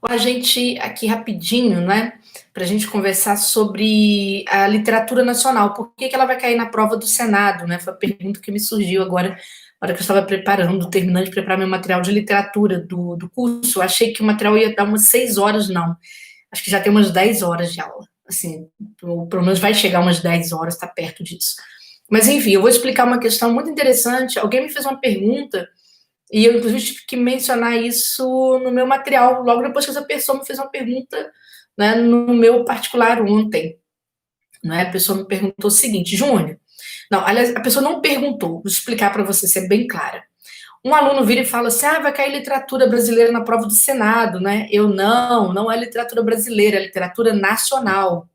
A gente aqui rapidinho, né, para a gente conversar sobre a literatura nacional. Por que ela vai cair na prova do Senado, né? Foi a pergunta que me surgiu agora, na hora que eu estava preparando, terminando de preparar meu material de literatura do curso. Eu achei que o material ia dar umas 6 horas, não. Acho que já tem umas 10 horas de aula. Assim, pelo menos vai chegar umas 10 horas, está perto disso. Mas enfim, eu vou explicar uma questão muito interessante. Alguém me fez uma pergunta e eu, inclusive, tive que mencionar isso no meu material, logo depois que essa pessoa me fez uma pergunta, né, no meu particular ontem. Né? A pessoa me perguntou o seguinte: Júnior, não, aliás, a pessoa não perguntou, vou explicar para você ser bem clara. Um aluno vira e fala assim: vai cair literatura brasileira na prova do Senado, né? Eu não é literatura brasileira, é literatura nacional.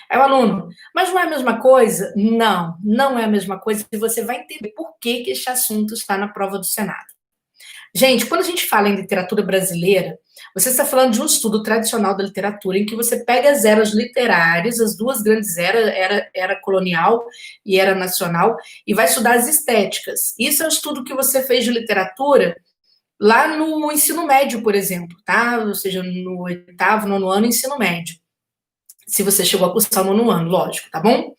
Aí o aluno, mas não é a mesma coisa? Não é a mesma coisa, e você vai entender por que este assunto está na prova do Senado. Gente, quando a gente fala em literatura brasileira, você está falando de um estudo tradicional da literatura em que você pega as eras literárias, as duas grandes eras, era colonial e era nacional, e vai estudar as estéticas. Isso é um estudo que você fez de literatura lá no ensino médio, por exemplo, tá? Ou seja, no oitavo, nono ano, ensino médio. Se você chegou a cursar o nono ano, lógico, tá bom?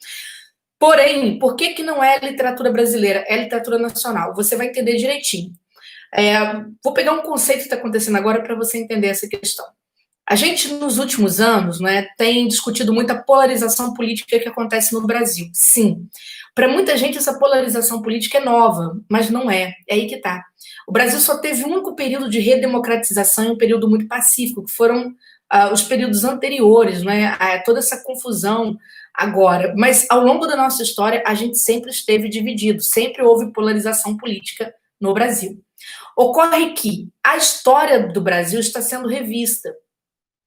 Porém, por que não é literatura brasileira? É literatura nacional. Você vai entender direitinho. Vou pegar um conceito que está acontecendo agora para você entender essa questão. A gente, nos últimos anos, né, tem discutido muita polarização política que acontece no Brasil. Sim, para muita gente essa polarização política é nova, mas não é. É aí que está. O Brasil só teve um único período de redemocratização e um período muito pacífico, que foram os períodos anteriores, né, a toda essa confusão agora. Mas ao longo da nossa história, a gente sempre esteve dividido, sempre houve polarização política no Brasil. Ocorre que a história do Brasil está sendo revista.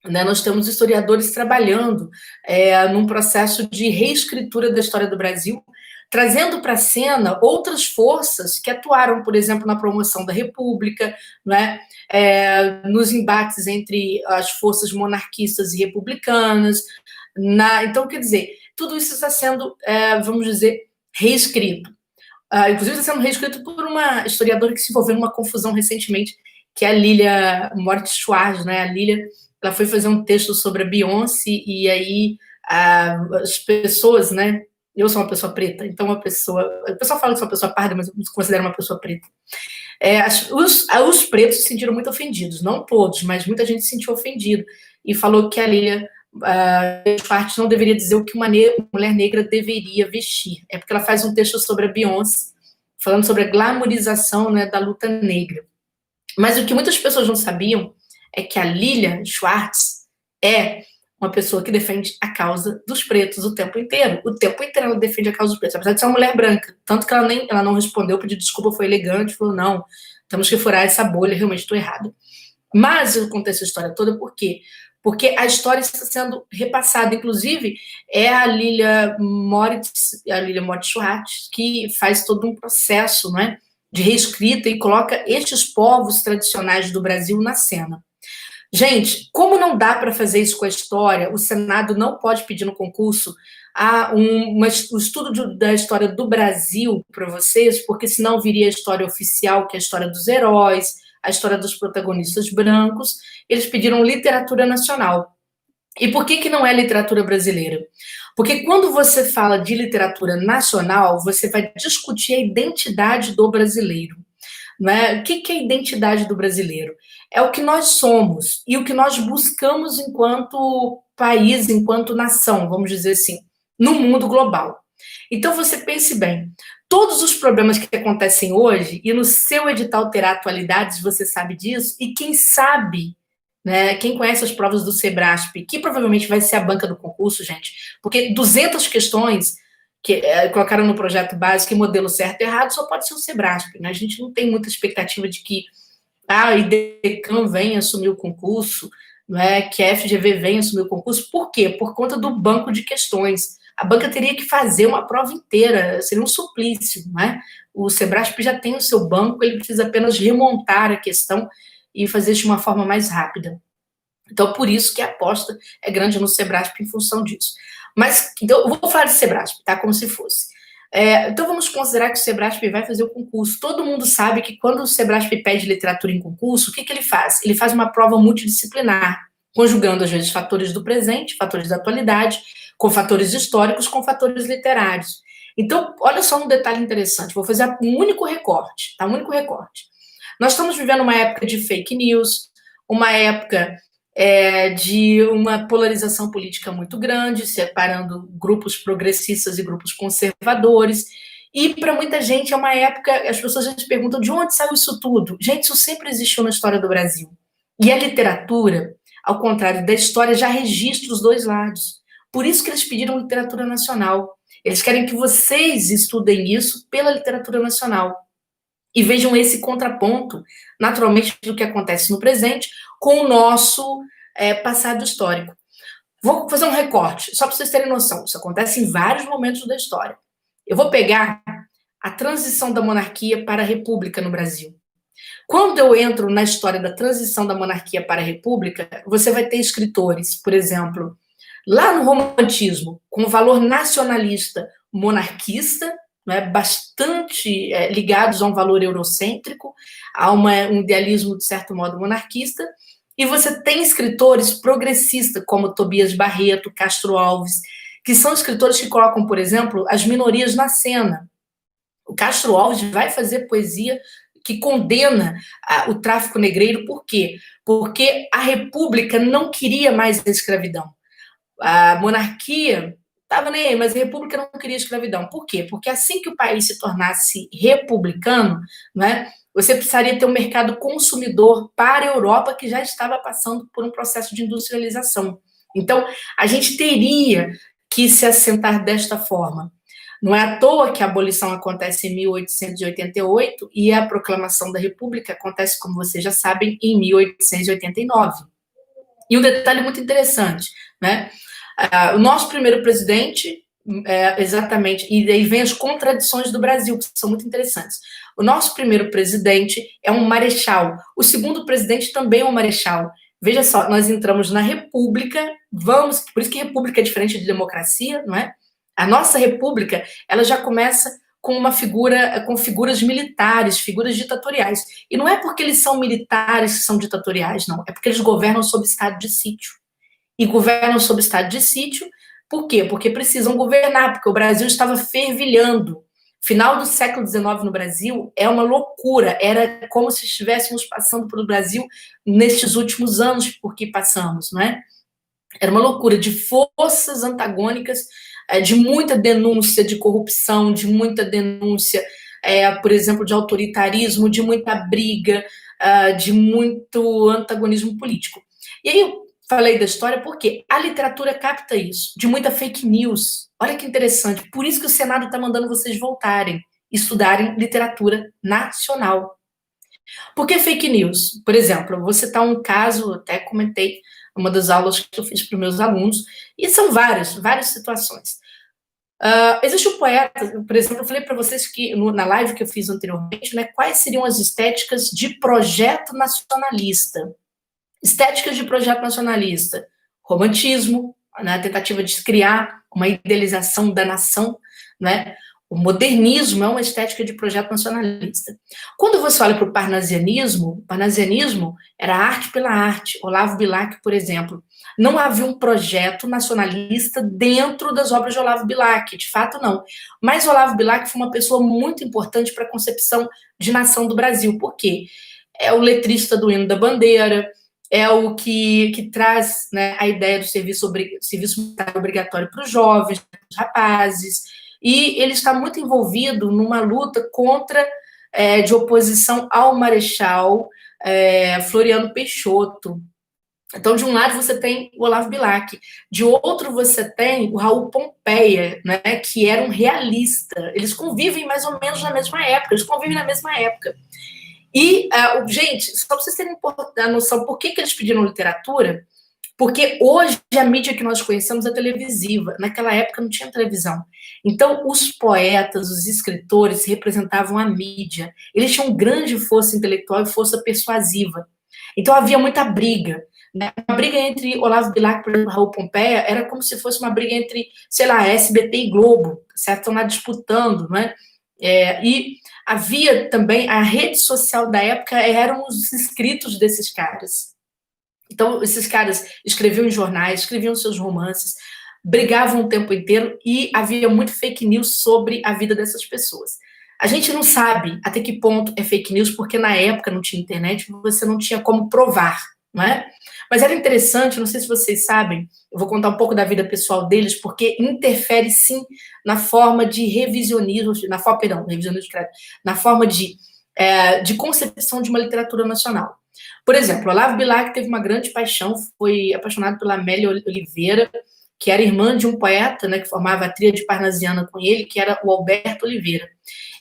Né? Nós temos historiadores trabalhando num processo de reescritura da história do Brasil, trazendo para a cena outras forças que atuaram, por exemplo, na promoção da República, né? Nos embates entre as forças monarquistas e republicanas. Então, quer dizer, tudo isso está sendo, vamos dizer, reescrito. Inclusive está sendo reescrito por uma historiadora que se envolveu numa confusão recentemente, que é a Lilia Moritz Schwarz, né? A Lilia, ela foi fazer um texto sobre a Beyoncé e aí as pessoas, né? Eu sou uma pessoa preta, então o pessoal fala que sou uma pessoa parda, mas eu me considero uma pessoa preta. Os pretos se sentiram muito ofendidos, não todos, mas muita gente se sentiu ofendido e falou que a Lilia Schwartz não deveria dizer o que uma mulher negra deveria vestir. É porque ela faz um texto sobre a Beyoncé, falando sobre a glamorização, né, da luta negra. Mas o que muitas pessoas não sabiam é que a Lilia Schwartz é uma pessoa que defende a causa dos pretos o tempo inteiro. O tempo inteiro ela defende a causa dos pretos, apesar de ser uma mulher branca. Tanto que ela não respondeu, pediu desculpa, foi elegante, falou, não, temos que furar essa bolha, realmente estou errado. Mas eu contei essa história toda por quê? Porque a história está sendo repassada. Inclusive, é a Lilia Moritz Schwartz, que faz todo um processo, né, de reescrita e coloca estes povos tradicionais do Brasil na cena. Gente, como não dá para fazer isso com a história, o Senado não pode pedir no concurso um estudo da história do Brasil para vocês, porque senão viria a história oficial, que é a história dos heróis, a história dos protagonistas brancos. Eles pediram literatura nacional. E por que não é literatura brasileira? Porque quando você fala de literatura nacional, você vai discutir a identidade do brasileiro. Né? O que é a identidade do brasileiro? É o que nós somos e o que nós buscamos enquanto país, enquanto nação, vamos dizer assim, no mundo global. Então você pense bem, todos os problemas que acontecem hoje, e no seu edital terá atualidades, você sabe disso, e quem sabe, né, quem conhece as provas do Sebrasp, que provavelmente vai ser a banca do concurso, gente, porque 200 questões que colocaram no projeto básico, que modelo certo e errado, só pode ser o Sebrasp, né? A gente não tem muita expectativa de que a IDECAM venha assumir o concurso, né, que a FGV venha assumir o concurso. Por quê? Por conta do banco de questões. A banca teria que fazer uma prova inteira, seria um suplício, né? O Sebrasp já tem o seu banco, ele precisa apenas remontar a questão e fazer isso de uma forma mais rápida. Então, por isso que a aposta é grande no Sebrasp em função disso. Mas, então, eu vou falar de Sebrasp, tá? Como se fosse. Então vamos considerar que o Sebrasp vai fazer o concurso. Todo mundo sabe que quando o Sebrasp pede literatura em concurso, o que ele faz? Ele faz uma prova multidisciplinar, conjugando, às vezes, fatores do presente, fatores da atualidade, com fatores históricos, com fatores literários. Então, olha só um detalhe interessante. Vou fazer um único recorte, tá? Um único recorte. Nós estamos vivendo uma época de fake news, uma época de uma polarização política muito grande, separando grupos progressistas e grupos conservadores. E para muita gente é uma época, as pessoas já se perguntam de onde saiu isso tudo. Gente, isso sempre existiu na história do Brasil. E a literatura, ao contrário da história, já registra os dois lados. Por isso que eles pediram literatura nacional. Eles querem que vocês estudem isso pela literatura nacional. E vejam esse contraponto, naturalmente, do que acontece no presente com o nosso passado histórico. Vou fazer um recorte, só para vocês terem noção. Isso acontece em vários momentos da história. Eu vou pegar a transição da monarquia para a república no Brasil. Quando eu entro na história da transição da monarquia para a república, você vai ter escritores, por exemplo, lá no romantismo, com valor nacionalista monarquista, bastante ligados a um valor eurocêntrico, a um idealismo, de certo modo, monarquista, e você tem escritores progressistas, como Tobias Barreto, Castro Alves, que são escritores que colocam, por exemplo, as minorias na cena. O Castro Alves vai fazer poesia que condena o tráfico negreiro, por quê? Porque a República não queria mais a escravidão. A monarquia estava nem aí, mas a República não queria escravidão. Por quê? Porque assim que o país se tornasse republicano, você precisaria ter um mercado consumidor para a Europa que já estava passando por um processo de industrialização. Então, a gente teria que se assentar desta forma. Não é à toa que a abolição acontece em 1888 e a proclamação da República acontece, como vocês já sabem, em 1889. E um detalhe muito interessante, o nosso primeiro presidente, exatamente, e daí vem as contradições do Brasil, que são muito interessantes. O nosso primeiro presidente é um marechal, o segundo presidente também é um marechal. Veja só, nós entramos na República, por isso que República é diferente de democracia, não é? A nossa República, ela já começa com figuras militares, figuras ditatoriais. E não é porque eles são militares que são ditatoriais, não. É porque eles governam sob estado de sítio. E governam sob estado de sítio, por quê? Porque precisam governar, porque o Brasil estava fervilhando. Final do século XIX no Brasil é uma loucura, era como se estivéssemos passando pelo Brasil nestes últimos anos, porque passamos, não é? Era uma loucura de forças antagônicas, de muita denúncia de corrupção, de muita denúncia, por exemplo, de autoritarismo, de muita briga, de muito antagonismo político. E aí eu falei da história porque a literatura capta isso, de muita fake news. Olha que interessante, por isso que o Senado está mandando vocês voltarem, estudarem literatura nacional. Por que fake news? Por exemplo, eu vou citar um caso, até comentei uma das aulas que eu fiz para os meus alunos, e são várias situações. Existe um poeta, por exemplo, eu falei para vocês que na live que eu fiz anteriormente, quais seriam as estéticas de projeto nacionalista. Estéticas de projeto nacionalista, romantismo, a tentativa de criar uma idealização da nação, O modernismo é uma estética de projeto nacionalista. Quando você olha para o parnasianismo era arte pela arte. Olavo Bilac, por exemplo, não havia um projeto nacionalista dentro das obras de Olavo Bilac, de fato não. Mas Olavo Bilac foi uma pessoa muito importante para a concepção de nação do Brasil. Por quê? É o letrista do hino da bandeira, é o que traz a ideia do serviço militar obrigatório para os jovens, para os rapazes, e ele está muito envolvido numa luta de oposição ao Marechal Floriano Peixoto. Então, de um lado você tem o Olavo Bilac, de outro você tem o Raul Pompeia, que era um realista. Eles convivem mais ou menos na mesma época, E, gente, só para vocês terem a noção por que eles pediram literatura, porque hoje a mídia que nós conhecemos é televisiva, naquela época não tinha televisão. Então, os poetas, os escritores representavam a mídia, eles tinham grande força intelectual e força persuasiva. Então havia muita briga, né? A briga entre Olavo Bilac e Raul Pompeia era como se fosse uma briga entre, sei lá, SBT e Globo, certo? Estão lá disputando, né? E havia também a rede social da época, eram os inscritos desses caras. Então, esses caras escreviam em jornais, escreviam seus romances, brigavam o tempo inteiro e havia muito fake news sobre a vida dessas pessoas. A gente não sabe até que ponto é fake news, porque na época não tinha internet, você não tinha como provar, não é? Mas era interessante, não sei se vocês sabem, eu vou contar um pouco da vida pessoal deles, porque interfere sim na forma de revisionismo, na forma de concepção de uma literatura nacional. Por exemplo, Olavo Bilac teve uma grande paixão, foi apaixonado pela Amélia Oliveira, que era irmã de um poeta, né, que formava a tríade parnasiana com ele, que era o Alberto Oliveira.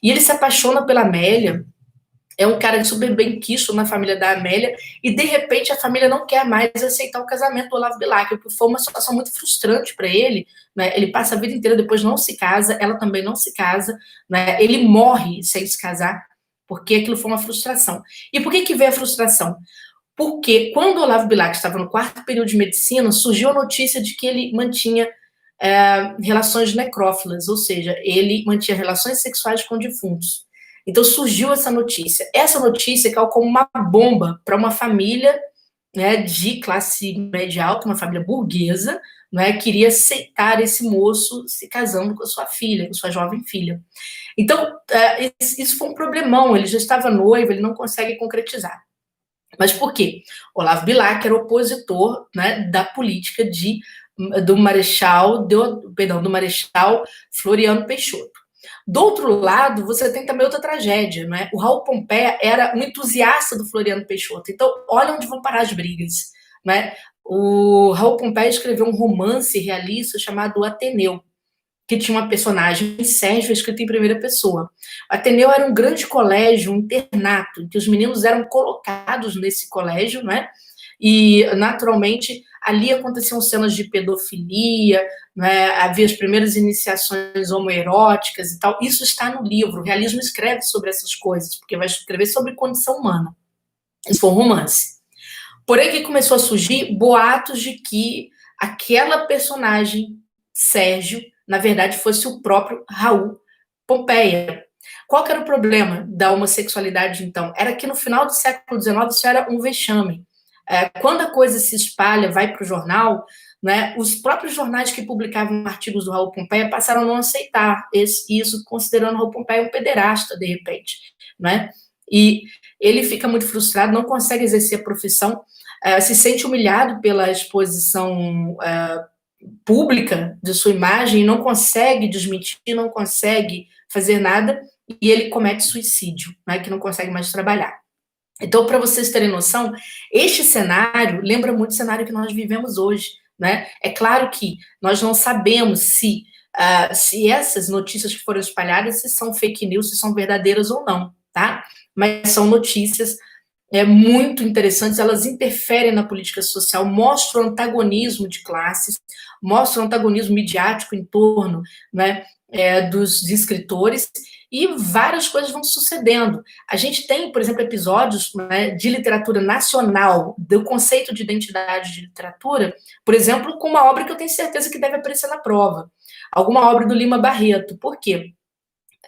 E ele se apaixona pela Amélia, é um cara super bem quisto na família da Amélia, e de repente a família não quer mais aceitar o casamento do Olavo Bilac, o que foi uma situação muito frustrante para ele, né? Ele passa a vida inteira, depois não se casa, ela também não se casa, né? Ele morre sem se casar, porque aquilo foi uma frustração. E por que veio a frustração? Porque quando o Olavo Bilac estava no quarto período de medicina, surgiu a notícia de que ele mantinha relações necrófilas, ou seja, ele mantinha relações sexuais com defuntos. Então surgiu essa notícia. Essa notícia caiu como uma bomba para uma família, né, de classe média alta, uma família burguesa, né, queria aceitar esse moço se casando com a sua filha, com a sua jovem filha. Então, isso foi um problemão, ele já estava noivo, ele não consegue concretizar. Mas por quê? Olavo Bilac era opositor, né, da política do Marechal Floriano Peixoto. Do outro lado, você tem também outra tragédia, né? O Raul Pompeia era um entusiasta do Floriano Peixoto. Então, olha onde vão parar as brigas, né? O Raul Pompeia escreveu um romance realista chamado Ateneu, que tinha uma personagem, Sérgio, escrita em primeira pessoa. O Ateneu era um grande colégio, um internato, em que os meninos eram colocados nesse colégio, né? E, naturalmente, ali aconteciam cenas de pedofilia, né? Havia as primeiras iniciações homoeróticas e tal. Isso está no livro. O realismo escreve sobre essas coisas, porque vai escrever sobre condição humana. Isso foi um romance. Porém, que começou a surgir boatos de que aquela personagem, Sérgio, na verdade, fosse o próprio Raul Pompeia. Qual que era o problema da homossexualidade, então? Era que no final do século XIX isso era um vexame. Quando a coisa se espalha, vai para o jornal, né, os próprios jornais que publicavam artigos do Raul Pompeia passaram a não aceitar isso, considerando o Raul Pompeia um pederasta, de repente. Né? E ele fica muito frustrado, não consegue exercer a profissão, se sente humilhado pela exposição pública de sua imagem, não consegue desmentir, não consegue fazer nada, e ele comete suicídio, né, que não consegue mais trabalhar. Então, para vocês terem noção, este cenário lembra muito o cenário que nós vivemos hoje, né? É claro que nós não sabemos se essas notícias que foram espalhadas, se são fake news, se são verdadeiras ou não, tá? Mas são notícias muito interessantes, elas interferem na política social, mostram antagonismo de classes, mostram antagonismo midiático em torno, né, dos escritores, e várias coisas vão sucedendo. A gente tem, por exemplo, episódios, né, de literatura nacional, do conceito de identidade de literatura, por exemplo, com uma obra que eu tenho certeza que deve aparecer na prova, alguma obra do Lima Barreto. Por quê?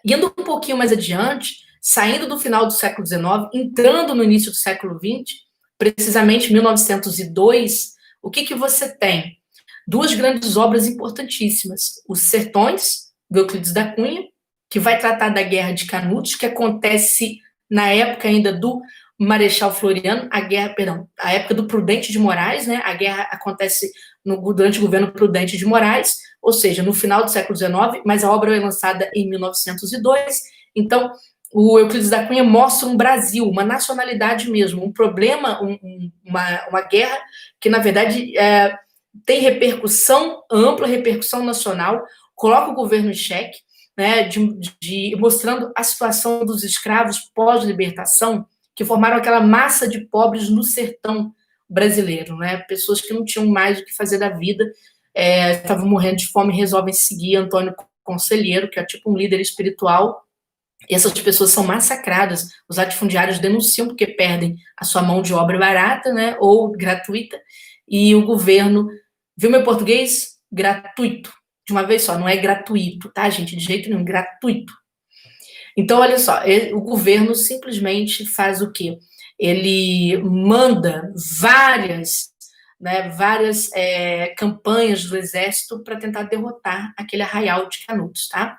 Indo um pouquinho mais adiante, saindo do final do século XIX, entrando no início do século XX, precisamente 1902, o que você tem? Duas grandes obras importantíssimas. Os Sertões, do Euclides da Cunha, que vai tratar da Guerra de Canudos, que acontece na época ainda do Marechal Floriano, a época do Prudente de Moraes, né? A guerra acontece durante o governo Prudente de Moraes, ou seja, no final do século XIX, mas a obra é lançada em 1902. Então, o Euclides da Cunha mostra um Brasil, uma nacionalidade mesmo, um problema, uma guerra que, na verdade, tem repercussão, ampla repercussão nacional, coloca o governo em xeque, né, mostrando a situação dos escravos pós-libertação, que formaram aquela massa de pobres no sertão brasileiro, né, pessoas que não tinham mais o que fazer da vida, estavam morrendo de fome e resolvem seguir Antônio Conselheiro, que é tipo um líder espiritual, E essas pessoas são massacradas. Os latifundiários denunciam porque perdem a sua mão de obra barata, né, ou gratuita, e o governo, viu meu português? Gratuito. De uma vez só, não é gratuito, tá, gente? De jeito nenhum, gratuito. Então, olha só, o governo simplesmente faz o quê? Ele manda várias campanhas do exército para tentar derrotar aquele arraial de Canudos, tá?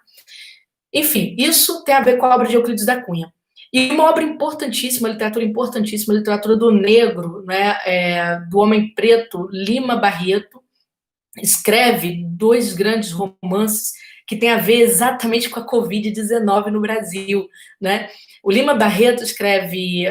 Enfim, isso tem a ver com a obra de Euclides da Cunha. E uma obra importantíssima, literatura literatura do negro, né, do homem preto, Lima Barreto, escreve 2 grandes romances que têm a ver exatamente com a Covid-19 no Brasil, né? O Lima Barreto escreve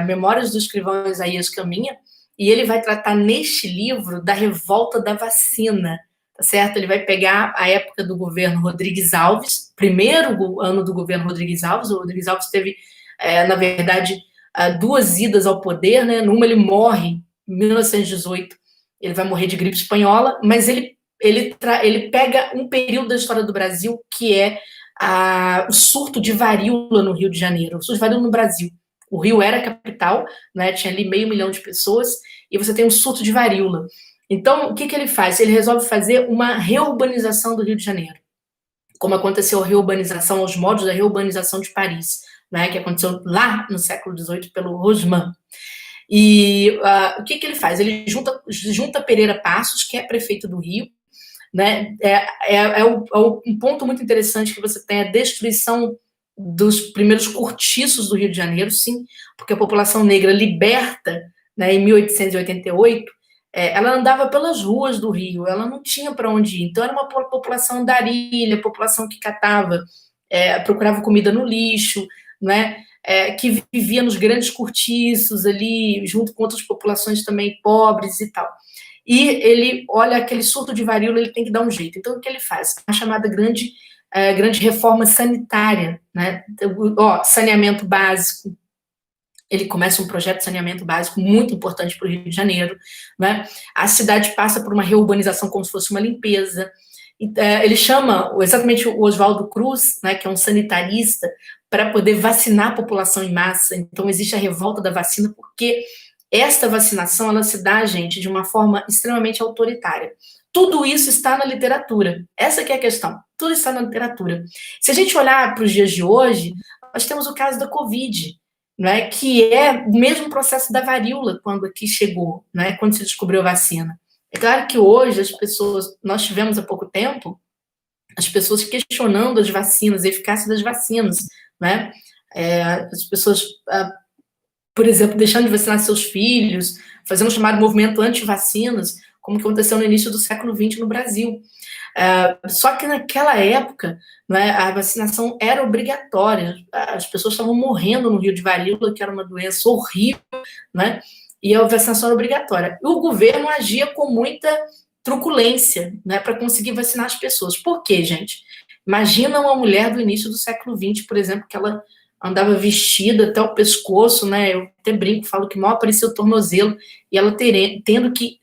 Memórias do Escrivão Isaías Caminha, e ele vai tratar neste livro da revolta da vacina, tá certo? Ele vai pegar a época do governo Rodrigues Alves, primeiro ano do governo Rodrigues Alves. O Rodrigues Alves teve, na verdade, 2 idas ao poder, né? Numa ele morre em 1918, ele vai morrer de gripe espanhola, mas ele pega um período da história do Brasil que é o surto de varíola no Rio de Janeiro, o surto de varíola no Brasil. O Rio era a capital, né, tinha ali 500 mil de pessoas, e você tem um surto de varíola. Então, o que ele faz? Ele resolve fazer uma reurbanização do Rio de Janeiro, como aconteceu a reurbanização, os modos da reurbanização de Paris, né, que aconteceu lá no século XVIII pelo Haussmann. E o que ele faz? Ele junta Pereira Passos, que é prefeito do Rio, né? Um ponto muito interessante que você tem a destruição dos primeiros cortiços do Rio de Janeiro, sim, porque a população negra liberta, né, em 1888, ela andava pelas ruas do Rio, ela não tinha para onde ir. Então era uma população andarilha, população que catava, procurava comida no lixo, né? Que vivia nos grandes cortiços ali, junto com outras populações também pobres e tal. E ele olha aquele surto de varíola, ele tem que dar um jeito. Então, o que ele faz? A chamada grande reforma sanitária, né? Saneamento básico. Ele começa um projeto de saneamento básico muito importante para o Rio de Janeiro, né? A cidade passa por uma reurbanização como se fosse uma limpeza. Ele chama exatamente o Oswaldo Cruz, né, que é um sanitarista, para poder vacinar a população em massa. Então, existe a revolta da vacina, porque esta vacinação, ela se dá, gente, de uma forma extremamente autoritária. Tudo isso está na literatura. Essa que é a questão. Tudo está na literatura. Se a gente olhar para os dias de hoje, nós temos o caso da Covid, né, que é o mesmo processo da varíola quando aqui chegou, né, quando se descobriu a vacina. É claro que hoje as pessoas, nós tivemos há pouco tempo, as pessoas questionando as vacinas, a eficácia das vacinas, né? As pessoas, por exemplo, deixando de vacinar seus filhos, fazendo o chamado movimento anti-vacinas, como aconteceu no início do século XX no Brasil. Só que naquela época, né, a vacinação era obrigatória, as pessoas estavam morrendo no Rio de varíola, que era uma doença horrível, né, e a vacinação era obrigatória. E o governo agia com muita truculência, né, para conseguir vacinar as pessoas. Por quê, gente? Imagina uma mulher do início do século XX, por exemplo, que ela andava vestida até o pescoço, né? Eu até brinco, falo que mal aparecia o tornozelo, e ela tendo que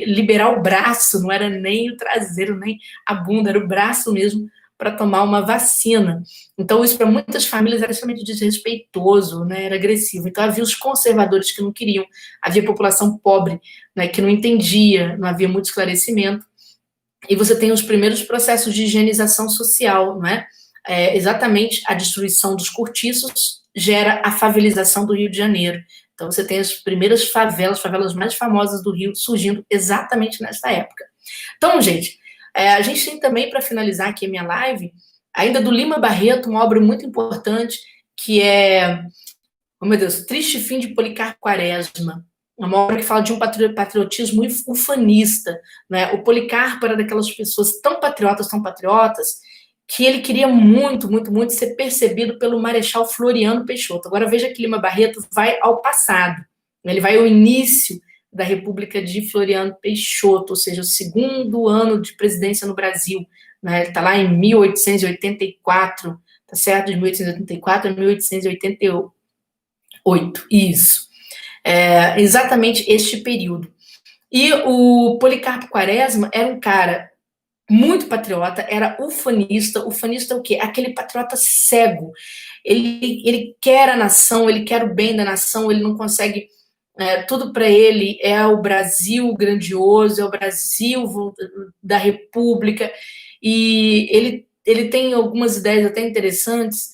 liberar o braço, não era nem o traseiro, nem a bunda, era o braço mesmo, para tomar uma vacina. Então, isso para muitas famílias era extremamente desrespeitoso, né? Era agressivo. Então, havia os conservadores que não queriam, havia população pobre, né, que não entendia, não havia muito esclarecimento. E você tem os primeiros processos de higienização social, não é? Exatamente a destruição dos cortiços gera a favelização do Rio de Janeiro. Então você tem as primeiras favelas mais famosas do Rio surgindo exatamente nessa época. Então, gente, a gente tem também, para finalizar aqui a minha live, ainda do Lima Barreto, uma obra muito importante, que é, oh meu Deus, Triste Fim de Policarpo Quaresma. É uma obra que fala de um patriotismo ufanista, né? O Policarpo era daquelas pessoas tão patriotas, que ele queria muito, muito, muito ser percebido pelo Marechal Floriano Peixoto. Agora veja que Lima Barreto vai ao passado, né? Ele vai ao início da República de Floriano Peixoto, ou seja, o segundo ano de presidência no Brasil, né? Ele está lá em 1884, tá certo? De 1884 a 1888, isso. Exatamente este período. E o Policarpo Quaresma era um cara muito patriota, era ufanista. Ufanista é o quê? Aquele patriota cego. Ele quer a nação, ele quer o bem da nação, ele não consegue. Tudo para ele é o Brasil grandioso, é o Brasil da República, e ele tem algumas ideias até interessantes,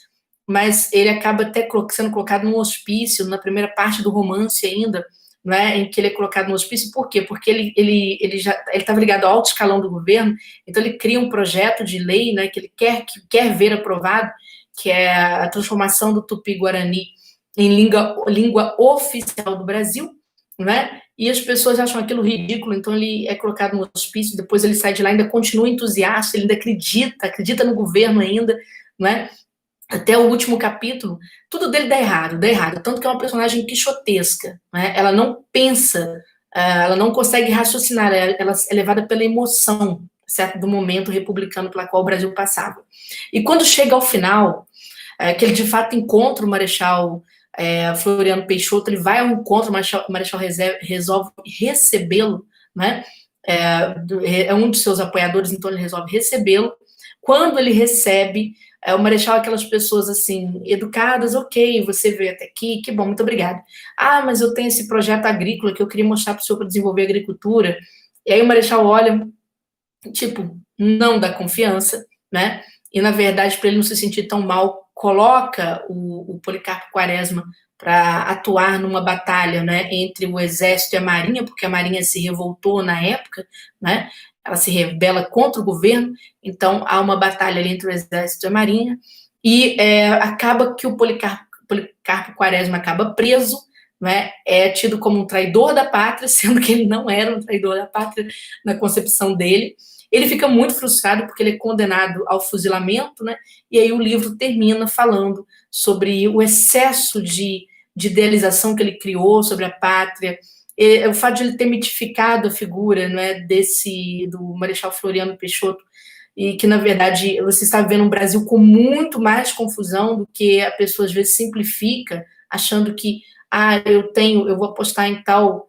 mas ele acaba até sendo colocado num hospício, na primeira parte do romance ainda, né, em que ele é colocado no hospício. Por quê? Porque ele já estava ligado ao alto escalão do governo, então ele cria um projeto de lei, né, que ele quer ver aprovado, que é a transformação do Tupi-Guarani em língua oficial do Brasil, né? E as pessoas acham aquilo ridículo, então ele é colocado no hospício, depois ele sai de lá, ainda continua entusiasta, ele ainda acredita no governo ainda, né? Até o último capítulo, tudo dele dá errado, tanto que é uma personagem quixotesca, né? Ela não pensa, ela não consegue raciocinar, ela é levada pela emoção, certo? Do momento republicano pela qual o Brasil passava. E quando chega ao final, que ele de fato encontra o Marechal Floriano Peixoto, ele vai ao encontro, o Marechal resolve recebê-lo, né? É um dos seus apoiadores, então ele resolve recebê-lo. Quando ele recebe, o Marechal é aquelas pessoas assim, educadas, ok, você veio até aqui, que bom, muito obrigado. Ah, mas eu tenho esse projeto agrícola que eu queria mostrar para o senhor para desenvolver a agricultura. E aí o Marechal olha, tipo, não dá confiança, né? E, na verdade, para ele não se sentir tão mal, coloca o Policarpo Quaresma para atuar numa batalha, né, entre o exército e a marinha, porque a marinha se revoltou na época, né? Ela se rebela contra o governo, então há uma batalha ali entre o exército e a marinha, e acaba que o Policarpo Quaresma acaba preso, né? É tido como um traidor da pátria, sendo que ele não era um traidor da pátria na concepção dele. Ele fica muito frustrado porque ele é condenado ao fuzilamento, né? E aí o livro termina falando sobre o excesso de idealização que ele criou sobre a pátria, o fato de ele ter mitificado a figura, né, do Marechal Floriano Peixoto, e que, na verdade, você está vendo um Brasil com muito mais confusão do que a pessoa, às vezes, simplifica, achando que, eu vou apostar em tal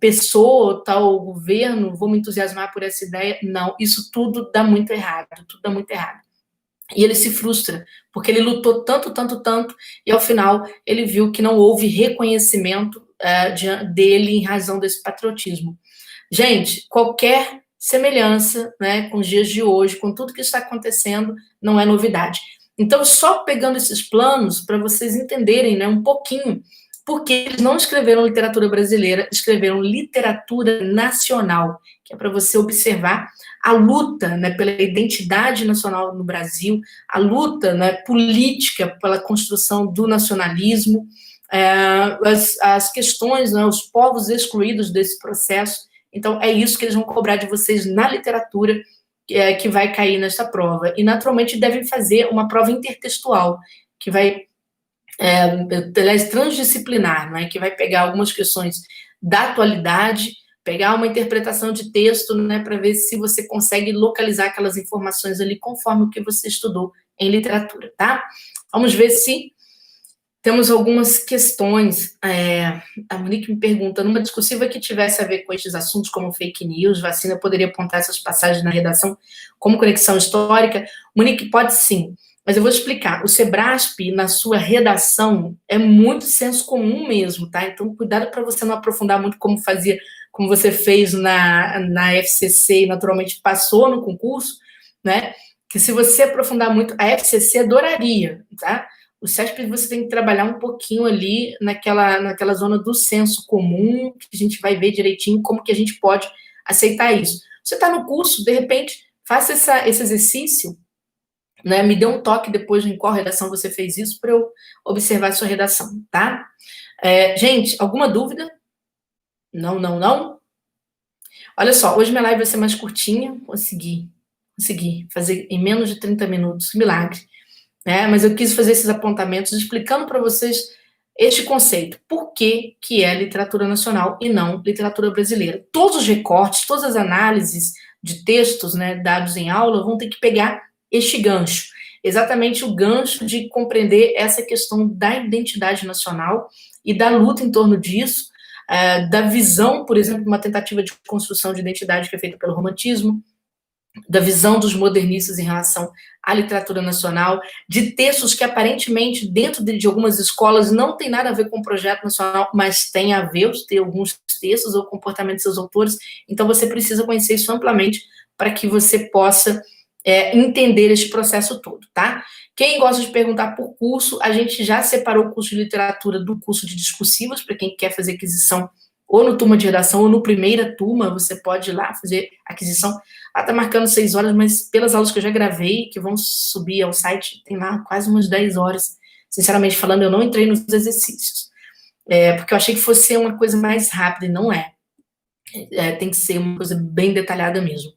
pessoa, tal governo, vou me entusiasmar por essa ideia. Não, isso tudo dá muito errado, tudo dá muito errado. E ele se frustra, porque ele lutou tanto, tanto, tanto, e ao final ele viu que não houve reconhecimento dele em razão desse patriotismo. Gente, qualquer semelhança, né, com os dias de hoje, com tudo que está acontecendo, não é novidade. Então, só pegando esses planos para vocês entenderem, né, um pouquinho, porque eles não escreveram literatura brasileira, escreveram literatura nacional, que é para você observar a luta, né, pela identidade nacional no Brasil, a luta, né, política pela construção do nacionalismo, as questões, né, os povos excluídos desse processo. Então, é isso que eles vão cobrar de vocês na literatura, que vai cair nesta prova. E, naturalmente, devem fazer uma prova intertextual, que vai, transdisciplinar, né, que vai pegar algumas questões da atualidade, pegar uma interpretação de texto, né, para ver se você consegue localizar aquelas informações ali conforme o que você estudou em literatura, tá? Vamos ver se temos algumas questões. A Monique me pergunta, numa discursiva que tivesse a ver com estes assuntos, como fake news, vacina, poderia apontar essas passagens na redação como conexão histórica? Monique, pode sim, mas eu vou explicar. O Sebrasp, na sua redação, é muito senso comum mesmo, tá? Então, cuidado para você não aprofundar muito como você fez na FCC e naturalmente passou no concurso, né? Que se você aprofundar muito, a FCC adoraria, tá? O CESP você tem que trabalhar um pouquinho ali naquela zona do senso comum, que a gente vai ver direitinho como que a gente pode aceitar isso. Você está no curso, de repente, faça esse exercício, né? Me dê um toque depois em qual redação você fez isso para eu observar a sua redação, tá? Gente, alguma dúvida? Não, não, não? Olha só, hoje minha live vai ser mais curtinha, consegui fazer em menos de 30 minutos, milagre. Mas eu quis fazer esses apontamentos explicando para vocês este conceito. Por que é literatura nacional e não literatura brasileira? Todos os recortes, todas as análises de textos, né, dados em aula vão ter que pegar este gancho. Exatamente o gancho de compreender essa questão da identidade nacional e da luta em torno disso, da visão, por exemplo, de uma tentativa de construção de identidade que é feita pelo romantismo, da visão dos modernistas em relação à literatura nacional, de textos que aparentemente dentro de algumas escolas não tem nada a ver com o projeto nacional, mas tem a ver, ter alguns textos ou comportamento de seus autores, então você precisa conhecer isso amplamente para que você possa entender este processo todo, tá? Quem gosta de perguntar por curso, a gente já separou o curso de literatura do curso de discursivas, para quem quer fazer aquisição ou no turma de redação ou no primeira turma, você pode ir lá fazer aquisição. Tá marcando 6 horas, mas pelas aulas que eu já gravei, que vão subir ao site, tem lá quase umas 10 horas. Sinceramente falando, eu não entrei nos exercícios, porque eu achei que fosse ser uma coisa mais rápida, e não é. Tem que ser uma coisa bem detalhada mesmo.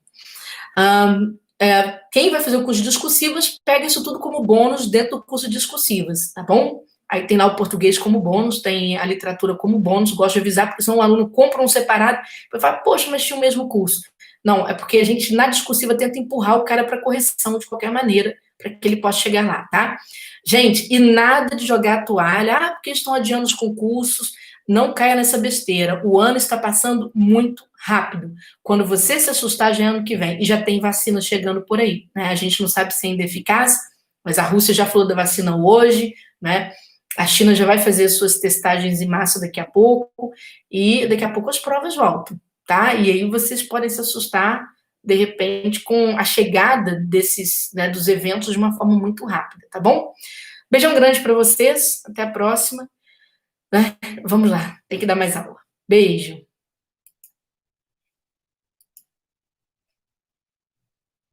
Quem vai fazer o curso de discursivas, pega isso tudo como bônus dentro do curso de discursivas, tá bom? Aí tem lá o português como bônus, tem a literatura como bônus, gosto de avisar, porque senão o aluno compra um separado, e fala, poxa, mas tinha o mesmo curso. Não, é porque a gente, na discursiva, tenta empurrar o cara para correção de qualquer maneira, para que ele possa chegar lá, tá? Gente, e nada de jogar a toalha, porque estão adiando os concursos, não caia nessa besteira. O ano está passando muito rápido. Quando você se assustar, já é ano que vem. E já tem vacina chegando por aí, né? A gente não sabe se ainda é eficaz, mas a Rússia já falou da vacina hoje, né? A China já vai fazer suas testagens em massa daqui a pouco, e daqui a pouco as provas voltam, tá? E aí vocês podem se assustar, de repente, com a chegada desses, né, dos eventos de uma forma muito rápida, tá bom? Beijão grande para vocês, até a próxima. Vamos lá, tem que dar mais aula. Beijo.